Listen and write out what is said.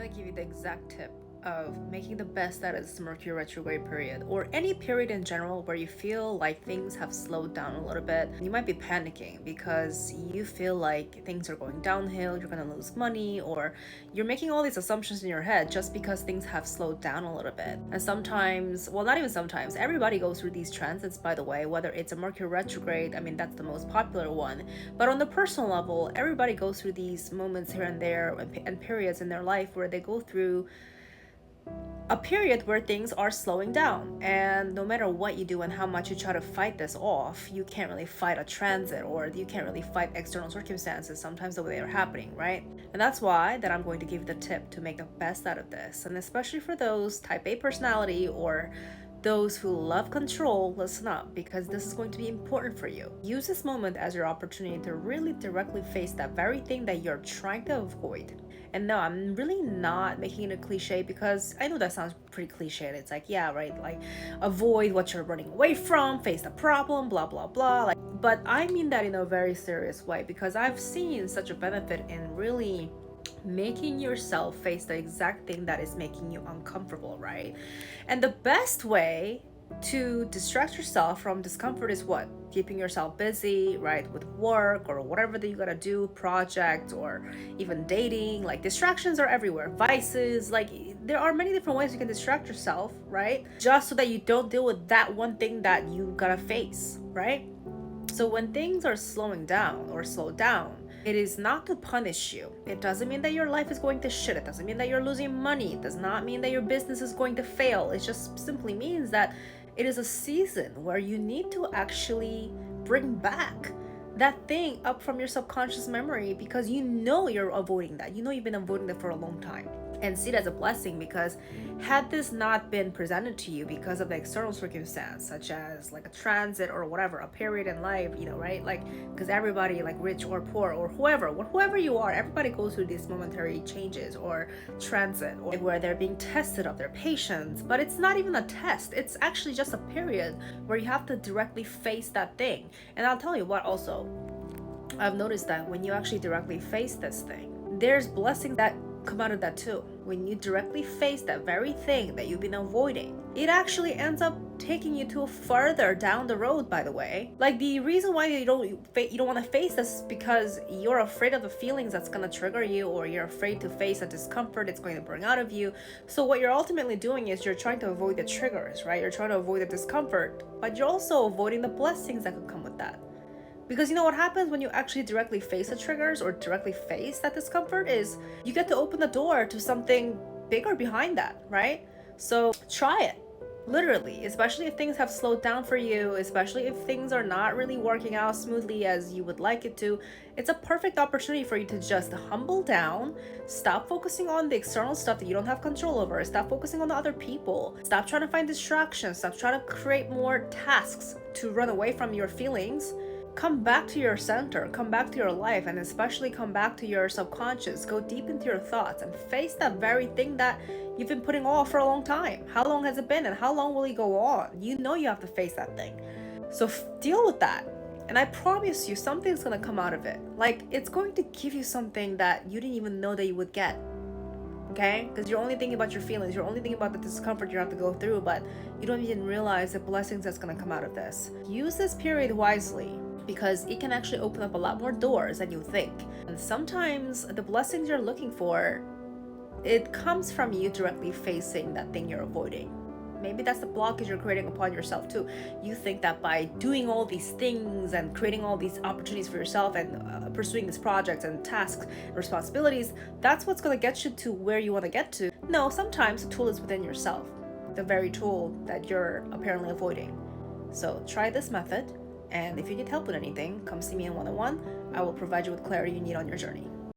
going to give you the exact tip of making the best out of this Mercury retrograde period, or any period in general where you feel like things have slowed down a little bit. You might be panicking because you feel like things are going downhill, you're going to lose money, or you're making all these assumptions in your head just because things have slowed down a little bit. And sometimes, well, not even sometimes, everybody goes through these transits, by the way, whether it's a Mercury retrograde, I mean, that's the most popular one. But on the personal level, everybody goes through these moments here and there and periods in their life where they go through a period where things are slowing down, and no matter what you do and how much you try to fight this off, you can't really fight a transit, or you can't really fight external circumstances sometimes the way they're happening, right? And that's why that I'm going to give you the tip to make the best out of this. And especially for those type A personality or those who love control, listen up, because this is going to be important for you. Use this moment as your opportunity to really directly face that very thing that you're trying to avoid. And no, I'm really not making it a cliche, because I know that sounds pretty cliche. It's like, yeah, right, like avoid what you're running away from, face the problem, blah, blah, blah. But I mean that in a very serious way, because I've seen such a benefit in really making yourself face the exact thing that is making you uncomfortable, right? And the best way to distract yourself from discomfort is what? Keeping yourself busy, right? With work or whatever that you gotta do, projects, or even dating. Like, distractions are everywhere. Vices, like, there are many different ways you can distract yourself, right? Just so that you don't deal with that one thing that you gotta face, right? So when things are slowing down or slow down, it is not to punish you. It doesn't mean that your life is going to shit. It doesn't mean that you're losing money. It does not mean that your business is going to fail. It just simply means that it is a season where you need to actually bring back that thing up from your subconscious memory, because you know you're avoiding that. You know you've been avoiding that for a long time. And see it as a blessing, because had this not been presented to you because of the external circumstance, such as like a transit or whatever, a period in life, you know, right? Like, because everybody, like rich or poor or whoever you are, everybody goes through these momentary changes or transit, or where they're being tested of their patience. But it's not even a test. It's actually just a period where you have to directly face that thing. And I'll tell you what, also, I've noticed that when you actually directly face this thing, there's blessings that come out of that too. When you directly face that very thing that you've been avoiding, it actually ends up taking you to further down the road, by the way. Like, the reason why you don't want to face this is because you're afraid of the feelings that's going to trigger you, or you're afraid to face a discomfort it's going to bring out of you. So what you're ultimately doing is you're trying to avoid the triggers, right? You're trying to avoid the discomfort, but you're also avoiding the blessings that could come with that. Because you know what happens when you actually directly face the triggers or directly face that discomfort is you get to open the door to something bigger behind that, right? So try it, literally, especially if things have slowed down for you, especially if things are not really working out smoothly as you would like it to. It's a perfect opportunity for you to just humble down, stop focusing on the external stuff that you don't have control over, stop focusing on the other people, stop trying to find distractions, stop trying to create more tasks to run away from your feelings. Come back to your center, come back to your life, and especially come back to your subconscious. Go deep into your thoughts and face that very thing that you've been putting off for a long time. How long has it been, and how long will it go on? You know you have to face that thing. So deal with that. And I promise you, something's gonna come out of it. Like, it's going to give you something that you didn't even know that you would get. Okay? Because you're only thinking about your feelings, you're only thinking about the discomfort you have to go through, but you don't even realize the blessings that's gonna come out of this. Use this period wisely, because it can actually open up a lot more doors than you think. And sometimes the blessings you're looking for, it comes from you directly facing that thing you're avoiding. Maybe that's the blockage you're creating upon yourself too. You think that by doing all these things and creating all these opportunities for yourself and pursuing these projects and tasks and responsibilities, that's what's going to get you to where you want to get to. No, sometimes the tool is within yourself, the very tool that you're apparently avoiding. So try this method. And if you need help with anything, come see me in one-on-one. I will provide you with clarity you need on your journey.